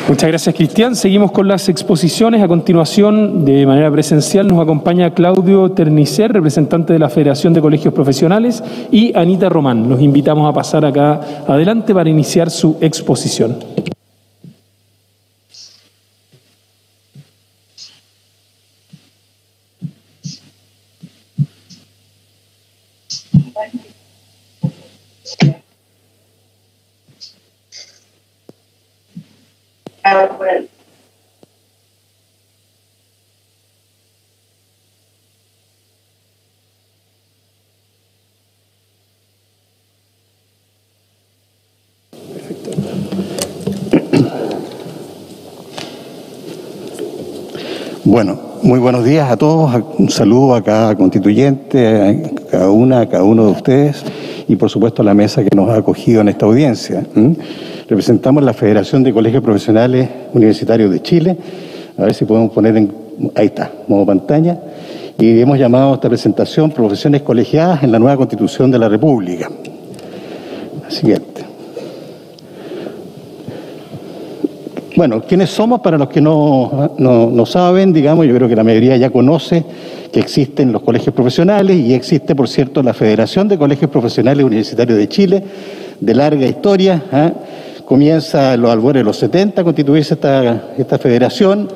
Muchas gracias, Cristian. Seguimos con las exposiciones. A continuación, de manera presencial, nos acompaña Claudio Ternicer, representante de la Federación de Colegios Profesionales, y Anita Román. Los invitamos a pasar acá adelante para iniciar su exposición. Bueno, muy buenos días a todos. Un saludo a cada constituyente, a cada uno de ustedes y por supuesto a la mesa que nos ha acogido en esta audiencia. Representamos la Federación de Colegios Profesionales Universitarios de Chile. A ver si podemos poner ahí está, modo pantalla. Y hemos llamado a esta presentación Profesiones Colegiadas en la nueva Constitución de la República. La siguiente. Bueno, ¿quiénes somos? Para los que no saben, digamos, yo creo que la mayoría ya conoce que existen los colegios profesionales y existe, por cierto, la Federación de Colegios Profesionales Universitarios de Chile, de larga historia. Comienza en los albores de los 70 a constituirse esta federación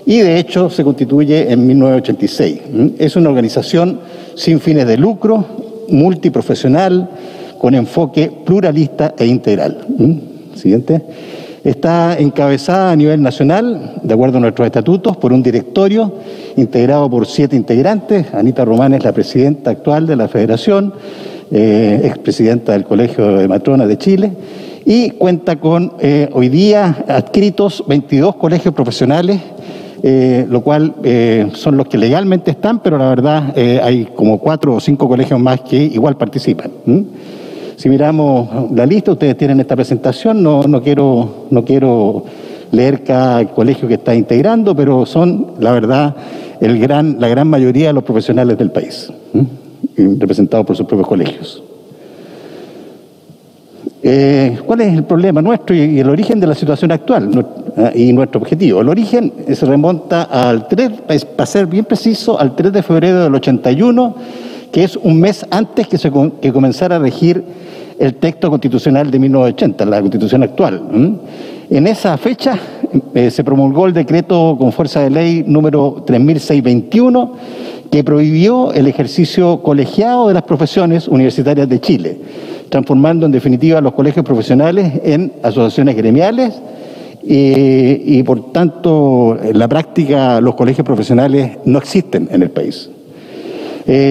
y, de hecho, se constituye en 1986. Es una organización sin fines de lucro, multiprofesional, con enfoque pluralista e integral. Siguiente. Está encabezada a nivel nacional, de acuerdo a nuestros estatutos, por un directorio integrado por 7 integrantes. Anita Román es la presidenta actual de la Federación, expresidenta del Colegio de Matronas de Chile, y cuenta con hoy día adscritos 22 colegios profesionales, lo cual son los que legalmente están, pero la verdad hay como 4 o 5 colegios más que igual participan. Si miramos la lista, ustedes tienen esta presentación, no quiero leer cada colegio que está integrando, pero son, la verdad, la gran mayoría de los profesionales del país, representados por sus propios colegios. ¿Cuál es el problema nuestro y el origen de la situación actual y nuestro objetivo? El origen se remonta para ser bien preciso, al 3 de febrero del 81, que es un mes antes que comenzara a regir el texto constitucional de 1980, la Constitución actual. En esa fecha se promulgó el decreto con fuerza de ley número 3621, que prohibió el ejercicio colegiado de las profesiones universitarias de Chile, transformando en definitiva los colegios profesionales en asociaciones gremiales y por tanto en la práctica los colegios profesionales no existen en el país.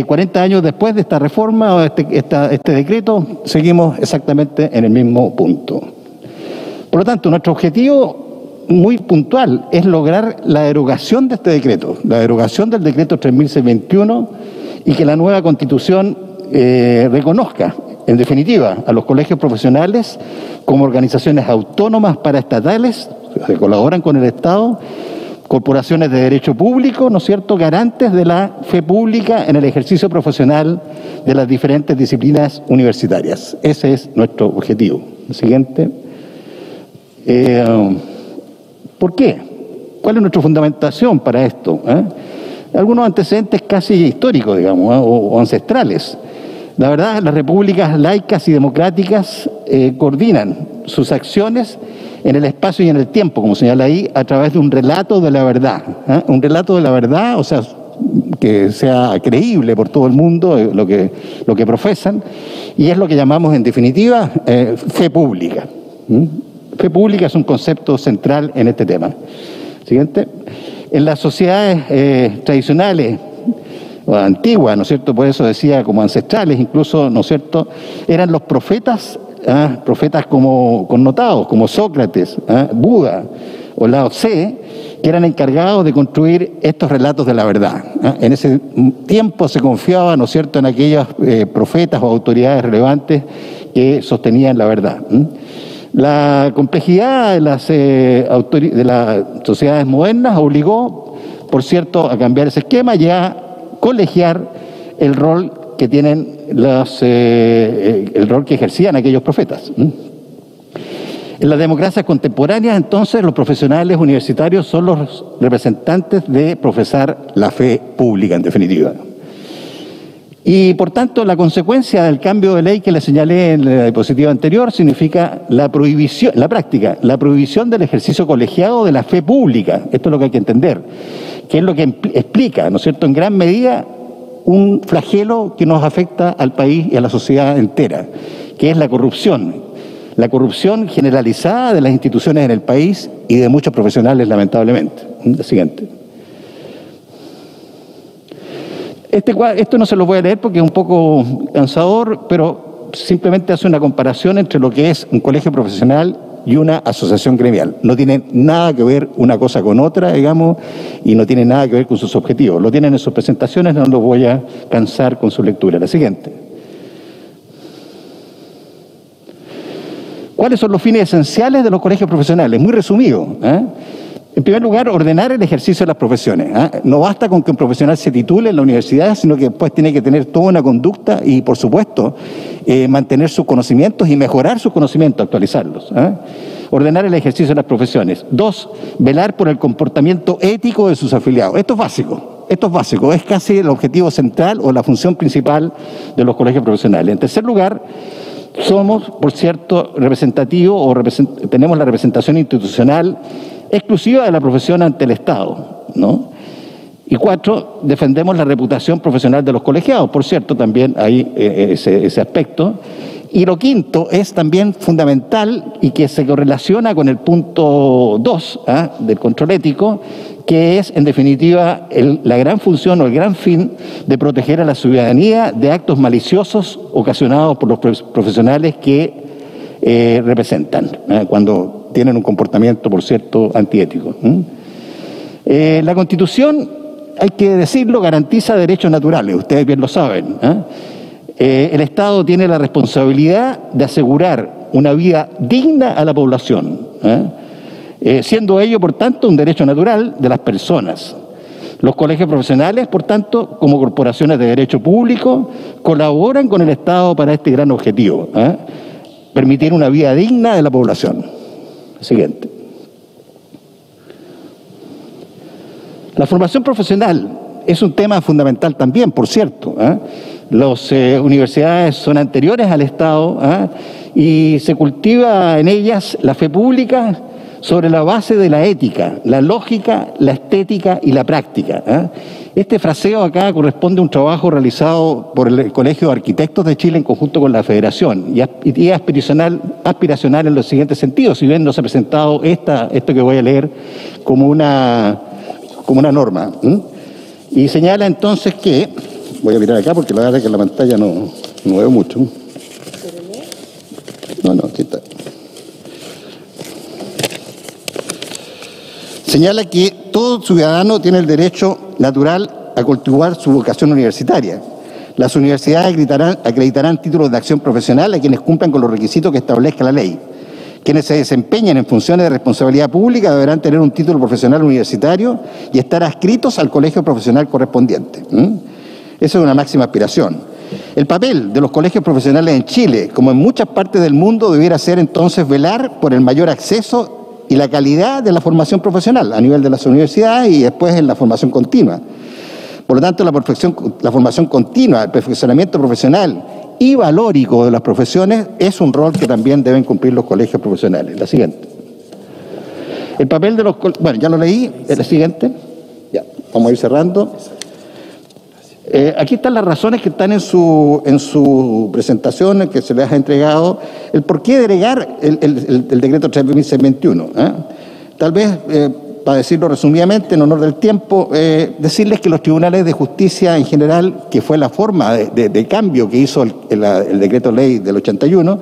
40 años después de esta reforma o este decreto, seguimos exactamente en el mismo punto. Por lo tanto, nuestro objetivo muy puntual es lograr la derogación de este decreto, la derogación del decreto 3621 y que la nueva Constitución reconozca, en definitiva, a los colegios profesionales como organizaciones autónomas paraestatales que colaboran con el Estado, corporaciones de derecho público, ¿no es cierto?, garantes de la fe pública en el ejercicio profesional de las diferentes disciplinas universitarias. Ese es nuestro objetivo. El siguiente. ¿Por qué? ¿Cuál es nuestra fundamentación para esto? Algunos antecedentes casi históricos, digamos, o ancestrales. La verdad, las repúblicas laicas y democráticas coordinan sus acciones en el espacio y en el tiempo, como señala ahí, a través de un relato de la verdad. Un relato de la verdad, o sea, que sea creíble por todo el mundo, lo que profesan, y es lo que llamamos, en definitiva, fe pública. Fe pública es un concepto central en este tema. Siguiente. En las sociedades tradicionales, o antiguas, ¿no es cierto?, por eso decía como ancestrales incluso, ¿no es cierto?, eran los profetas, profetas como connotados, como Sócrates, Buda o Lao Tse, que eran encargados de construir estos relatos de la verdad. En ese tiempo se confiaba, ¿no es cierto?, en aquellos profetas o autoridades relevantes que sostenían la verdad. La complejidad de las sociedades modernas obligó, por cierto, a cambiar ese esquema y a colegiar el rol que tienen el rol que ejercían aquellos profetas. En las democracias contemporáneas, entonces, los profesionales universitarios son los representantes de profesar la fe pública, en definitiva. Y, por tanto, la consecuencia del cambio de ley que le señalé en la diapositiva anterior significa la prohibición, en la práctica, la prohibición del ejercicio colegiado de la fe pública. Esto es lo que hay que entender, que es lo que explica, ¿no es cierto?, en gran medida un flagelo que nos afecta al país y a la sociedad entera, que es la corrupción generalizada de las instituciones en el país y de muchos profesionales, lamentablemente. El siguiente. Esto no se lo voy a leer porque es un poco cansador, pero simplemente hace una comparación entre lo que es un colegio profesional y una asociación gremial. No tiene nada que ver una cosa con otra, digamos, y no tiene nada que ver con sus objetivos. Lo tienen en sus presentaciones, no los voy a cansar con su lectura. La siguiente. ¿Cuáles son los fines esenciales de los colegios profesionales? Muy resumido, En primer lugar, ordenar el ejercicio de las profesiones. No basta con que un profesional se titule en la universidad, sino que después tiene que tener toda una conducta y, por supuesto, mantener sus conocimientos y mejorar sus conocimientos, actualizarlos. Ordenar el ejercicio de las profesiones. 2, velar por el comportamiento ético de sus afiliados. Esto es básico, es casi el objetivo central o la función principal de los colegios profesionales. En tercer lugar, somos, por cierto, representativos o tenemos la representación institucional exclusiva de la profesión ante el Estado, ¿no? Y 4, defendemos la reputación profesional de los colegiados, por cierto, también hay ese aspecto. Y lo quinto es también fundamental y que se correlaciona con el punto 2 del control ético, que es, en definitiva, la gran función o el gran fin de proteger a la ciudadanía de actos maliciosos ocasionados por los profesionales que representan, cuando tienen un comportamiento, por cierto, antiético. La Constitución, hay que decirlo, garantiza derechos naturales, ustedes bien lo saben. El Estado tiene la responsabilidad de asegurar una vida digna a la población, siendo ello, por tanto, un derecho natural de las personas. Los colegios profesionales, por tanto, como corporaciones de derecho público, colaboran con el Estado para este gran objetivo, permitir una vida digna de la población. Siguiente. La formación profesional es un tema fundamental también, por cierto. Las universidades son anteriores al Estado y se cultiva en ellas la fe pública sobre la base de la ética, la lógica, la estética y la práctica. Este fraseo acá corresponde a un trabajo realizado por el Colegio de Arquitectos de Chile en conjunto con la Federación y es aspiracional en los siguientes sentidos, si bien no se ha presentado esto que voy a leer como una norma. Y señala entonces que, voy a mirar acá porque la verdad es que en la pantalla no veo mucho. No, aquí está. Señala que todo ciudadano tiene el derecho natural a cultivar su vocación universitaria. Las universidades acreditarán títulos de acción profesional a quienes cumplan con los requisitos que establezca la ley. Quienes se desempeñen en funciones de responsabilidad pública deberán tener un título profesional universitario y estar adscritos al colegio profesional correspondiente. Esa es una máxima aspiración. El papel de los colegios profesionales en Chile, como en muchas partes del mundo, debiera ser entonces velar por el mayor acceso y la calidad de la formación profesional a nivel de las universidades y después en la formación continua. Por lo tanto, la formación continua, el perfeccionamiento profesional y valórico de las profesiones es un rol que también deben cumplir los colegios profesionales. La siguiente. El papel de los... Bueno, ya lo leí. La siguiente. Ya, vamos a ir cerrando. Aquí están las razones que están en su presentación, que se les ha entregado, el por qué derogar el decreto 3621. Tal vez, para decirlo resumidamente, en honor del tiempo, decirles que los tribunales de justicia en general, que fue la forma de cambio que hizo el decreto ley del 81,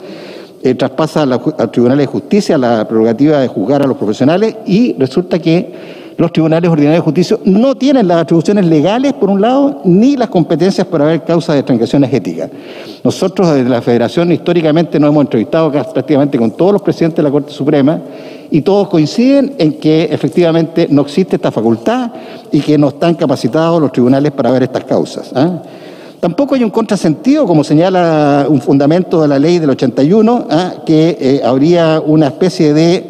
traspasa al Tribunal de Justicia la prerrogativa de juzgar a los profesionales y resulta que los tribunales ordinarios de justicia no tienen las atribuciones legales, por un lado, ni las competencias para ver causas de transgresiones éticas. Nosotros desde la Federación históricamente nos hemos entrevistado prácticamente con todos los presidentes de la Corte Suprema y todos coinciden en que efectivamente no existe esta facultad y que no están capacitados los tribunales para ver estas causas. Tampoco hay un contrasentido, como señala un fundamento de la ley del 81, que habría una especie de,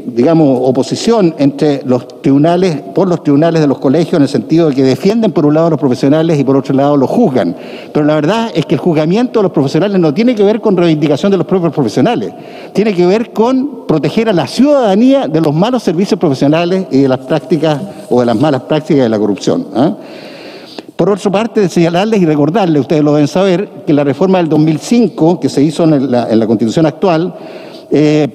digamos, oposición entre los tribunales, por los tribunales de los colegios, en el sentido de que defienden por un lado a los profesionales y por otro lado los juzgan. Pero la verdad es que el juzgamiento de los profesionales no tiene que ver con reivindicación de los propios profesionales, tiene que ver con proteger a la ciudadanía de los malos servicios profesionales y de las prácticas o de las malas prácticas de la corrupción. Por otra parte, señalarles y recordarles, ustedes lo deben saber, que la reforma del 2005 que se hizo en la Constitución actual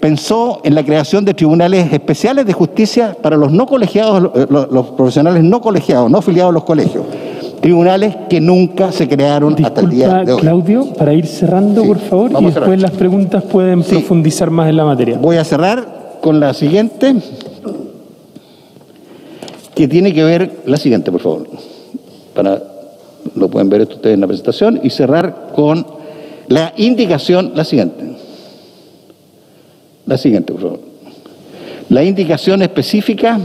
pensó en la creación de tribunales especiales de justicia para los no colegiados, los profesionales no colegiados, no afiliados a los colegios. Tribunales que nunca se crearon hasta el día de hoy. Claudio, para ir cerrando, sí, por favor, y después las preguntas pueden profundizar más en la materia. Voy a cerrar con la siguiente, que tiene que ver, la siguiente, por favor. Lo pueden ver ustedes en la presentación, y cerrar con la indicación, la siguiente, por favor. La indicación específica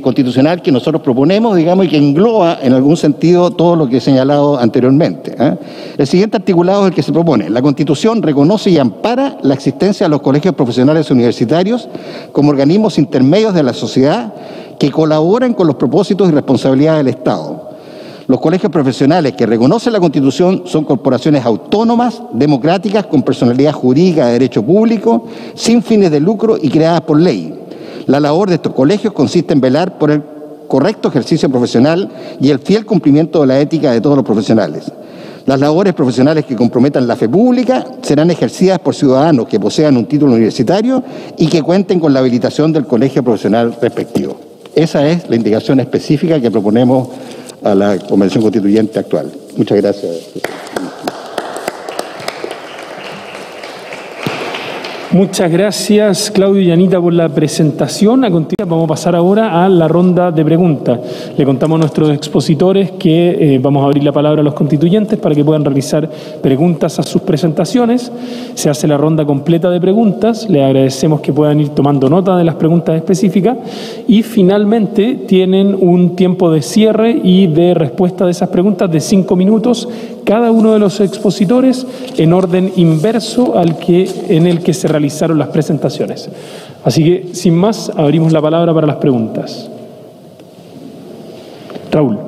constitucional que nosotros proponemos, digamos, y que engloba en algún sentido todo lo que he señalado anteriormente. El siguiente articulado es el que se propone. La Constitución reconoce y ampara la existencia de los colegios profesionales universitarios como organismos intermedios de la sociedad que colaboran con los propósitos y responsabilidades del Estado. Los colegios profesionales que reconoce la Constitución son corporaciones autónomas, democráticas, con personalidad jurídica de derecho público, sin fines de lucro y creadas por ley. La labor de estos colegios consiste en velar por el correcto ejercicio profesional y el fiel cumplimiento de la ética de todos los profesionales. Las labores profesionales que comprometan la fe pública serán ejercidas por ciudadanos que posean un título universitario y que cuenten con la habilitación del colegio profesional respectivo. Esa es la indicación específica que proponemos a la Convención Constituyente actual. Muchas gracias. Muchas gracias, Claudio y Anita, por la presentación. A continuación vamos a pasar ahora a la ronda de preguntas. Le contamos a nuestros expositores que vamos a abrir la palabra a los constituyentes para que puedan realizar preguntas a sus presentaciones. Se hace la ronda completa de preguntas. Les agradecemos que puedan ir tomando nota de las preguntas específicas. Y finalmente tienen un tiempo de cierre y de respuesta de esas preguntas de 5 minutos cada uno de los expositores en orden inverso en el que se realizaron las presentaciones. Así que, sin más, abrimos la palabra para las preguntas. Raúl.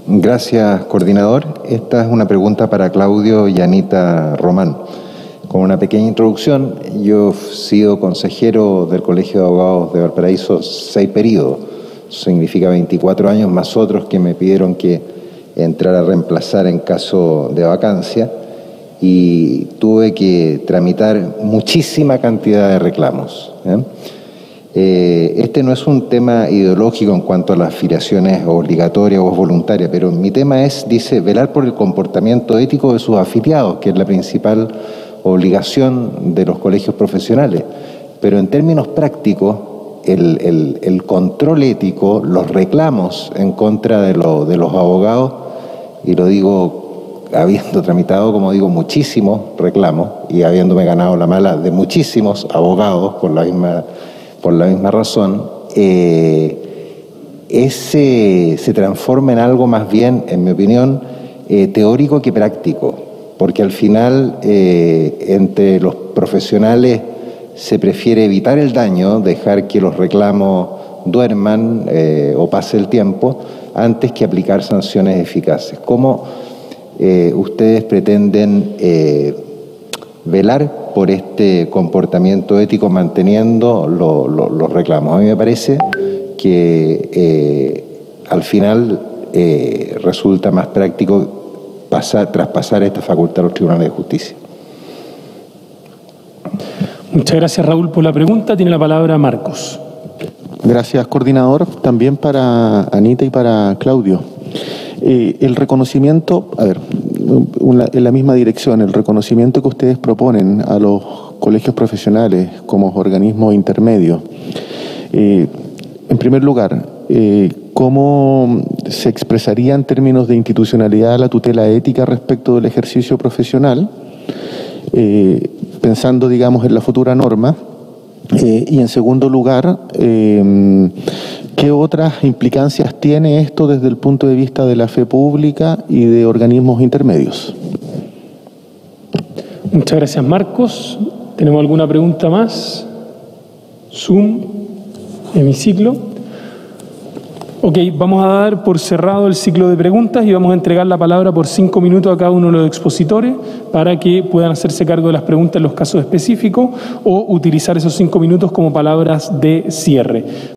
Gracias, coordinador. Esta es una pregunta para Claudio y Anita Román. Con una pequeña introducción, yo he sido consejero del Colegio de Abogados de Valparaíso 6 periodos. Eso significa 24 años, más otros que me pidieron que entrar a reemplazar en caso de vacancia, y tuve que tramitar muchísima cantidad de reclamos. Este no es un tema ideológico en cuanto a las afiliaciones obligatorias o voluntarias, pero mi tema dice, velar por el comportamiento ético de sus afiliados, que es la principal obligación de los colegios profesionales. Pero en términos prácticos, el control ético, los reclamos en contra de los abogados, y lo digo habiendo tramitado, como digo, muchísimos reclamos y habiéndome ganado la mala de muchísimos abogados por la misma razón, se transforma en algo más bien, en mi opinión, teórico que práctico, porque al final entre los profesionales se prefiere evitar el daño, dejar que los reclamos duerman o pase el tiempo, antes que aplicar sanciones eficaces. ¿Cómo ustedes pretenden velar por este comportamiento ético manteniendo los reclamos? A mí me parece que al final resulta más práctico traspasar esta facultad a los tribunales de justicia. Muchas gracias, Raúl, por la pregunta. Tiene la palabra Marcos. Gracias, coordinador. También para Anita y para Claudio. El reconocimiento, en la misma dirección, el reconocimiento que ustedes proponen a los colegios profesionales como organismos intermedios. En primer lugar, ¿cómo se expresaría en términos de institucionalidad la tutela ética respecto del ejercicio profesional? Pensando, digamos, en la futura norma. Y en segundo lugar, ¿Qué otras implicancias tiene esto desde el punto de vista de la fe pública y de organismos intermedios? Muchas gracias, Marcos. ¿Tenemos alguna pregunta más? Zoom, hemiciclo. Ok, vamos a dar por cerrado el ciclo de preguntas y vamos a entregar la palabra por 5 minutos a cada uno de los expositores para que puedan hacerse cargo de las preguntas en los casos específicos o utilizar esos 5 minutos como palabras de cierre.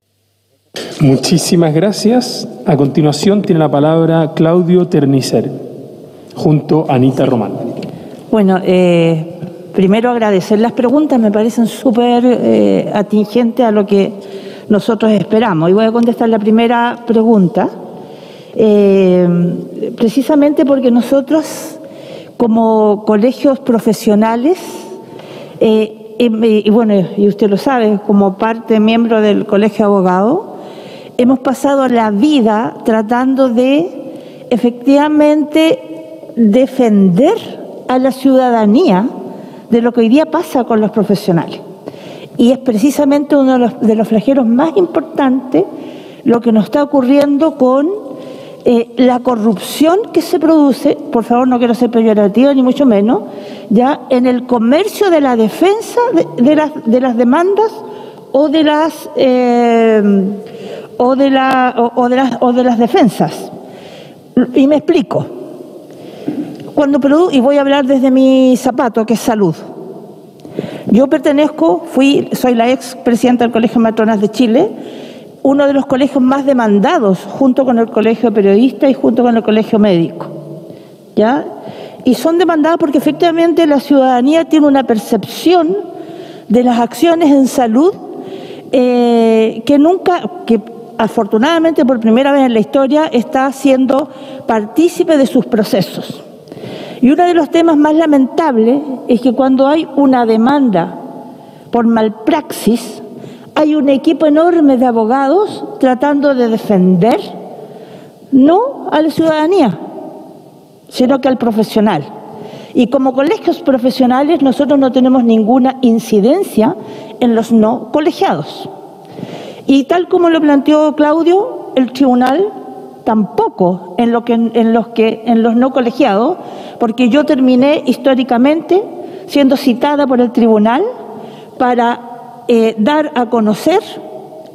Muchísimas gracias. A continuación tiene la palabra Claudio Ternicer, junto a Anita Román. Bueno, primero agradecer las preguntas, me parecen súper atingentes a lo que nosotros esperamos. Y voy a contestar la primera pregunta, precisamente porque nosotros, como colegios profesionales, y bueno, y usted lo sabe, como miembro del Colegio de Abogados, hemos pasado la vida tratando de efectivamente defender a la ciudadanía de lo que hoy día pasa con los profesionales. Y es precisamente uno de los flagelos más importantes lo que nos está ocurriendo con la corrupción que se produce, por favor no quiero ser peyorativa ni mucho menos, ya en el comercio de la defensa de las demandas o de las defensas. Y me explico. Y voy a hablar desde mi zapato, que es salud. Yo soy la ex presidenta del Colegio de Matronas de Chile, uno de los colegios más demandados, junto con el Colegio de Periodistas y junto con el Colegio Médico, ¿ya? Y son demandados porque efectivamente la ciudadanía tiene una percepción de las acciones en salud que afortunadamente por primera vez en la historia está siendo partícipe de sus procesos. Y uno de los temas más lamentables es que cuando hay una demanda por malpraxis, hay un equipo enorme de abogados tratando de defender no a la ciudadanía, sino que al profesional. Y como colegios profesionales nosotros no tenemos ninguna incidencia en los no colegiados. Y tal como lo planteó Claudio, el tribunal tampoco en los no colegiados, porque yo terminé históricamente siendo citada por el tribunal para dar a conocer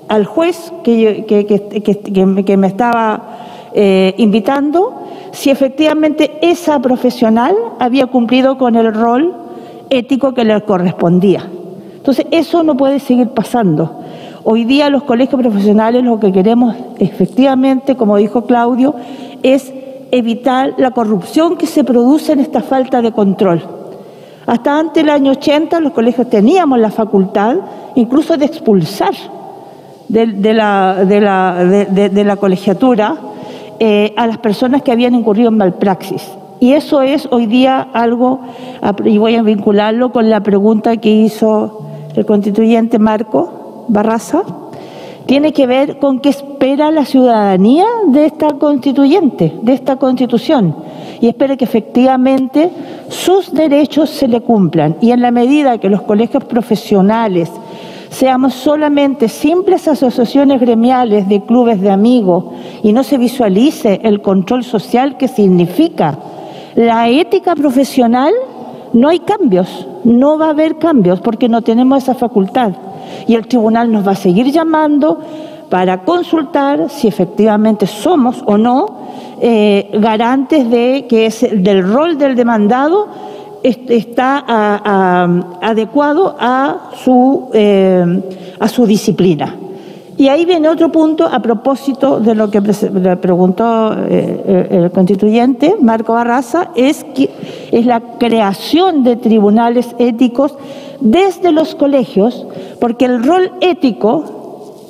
al juez que me estaba invitando si efectivamente esa profesional había cumplido con el rol ético que le correspondía. Entonces eso no puede seguir pasando. Hoy día los colegios profesionales lo que queremos efectivamente, como dijo Claudio, es evitar la corrupción que se produce en esta falta de control. Hasta antes del año 80 los colegios teníamos la facultad incluso de expulsar de la colegiatura a las personas que habían incurrido en malpraxis. Y eso es hoy día algo, y voy a vincularlo con la pregunta que hizo el constituyente Marco Barraza, tiene que ver con qué espera la ciudadanía de esta constituyente, de esta constitución, y espera que efectivamente sus derechos se le cumplan. Y en la medida que los colegios profesionales seamos solamente simples asociaciones gremiales de clubes de amigos y no se visualice el control social que significa la ética profesional, no hay cambios, no va a haber cambios porque no tenemos esa facultad. Y el tribunal nos va a seguir llamando para consultar si efectivamente somos o no garantes de que del rol del demandado está adecuado a su disciplina. Y ahí viene otro punto a propósito de lo que le preguntó el constituyente Marco Barraza, es la creación de tribunales éticos desde los colegios, porque el rol ético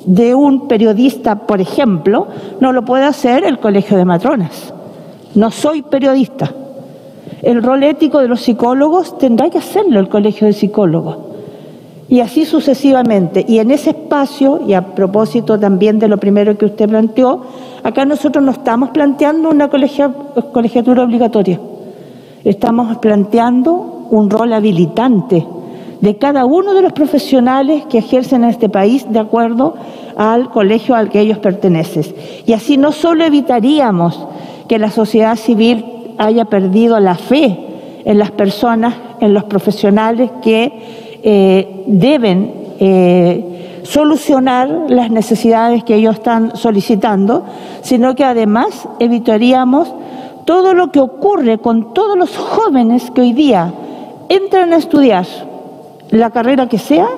de un periodista, por ejemplo, no lo puede hacer el Colegio de Matronas. No soy periodista. El rol ético de los psicólogos tendrá que hacerlo el Colegio de Psicólogos. Y así sucesivamente. Y en ese espacio, y a propósito también de lo primero que usted planteó, acá nosotros no estamos planteando una colegiatura obligatoria. Estamos planteando un rol habilitante de cada uno de los profesionales que ejercen en este país de acuerdo al colegio al que ellos pertenecen. Y así no solo evitaríamos que la sociedad civil haya perdido la fe en las personas, en los profesionales que deben solucionar las necesidades que ellos están solicitando, sino que además evitaríamos todo lo que ocurre con todos los jóvenes que hoy día entran a estudiar la carrera que sea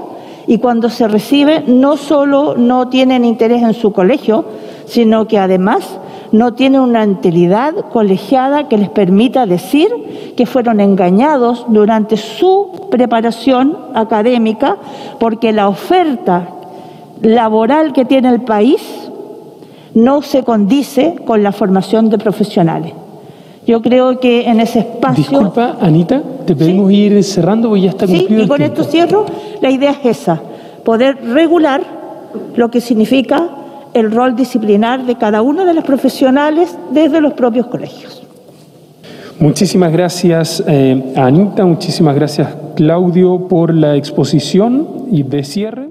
y cuando se recibe no solo no tienen interés en su colegio, sino que además no tienen una entidad colegiada que les permita decir que fueron engañados durante su preparación académica, porque la oferta laboral que tiene el país no se condice con la formación de profesionales. Yo creo que en ese espacio... Disculpa, Anita, te pedimos ir cerrando porque ya está cumplido el tiempo. Sí, y con esto cierro. La idea es esa, poder regular lo que significa el rol disciplinar de cada uno de los profesionales desde los propios colegios. Muchísimas gracias, Anita, muchísimas gracias, Claudio, por la exposición y de cierre.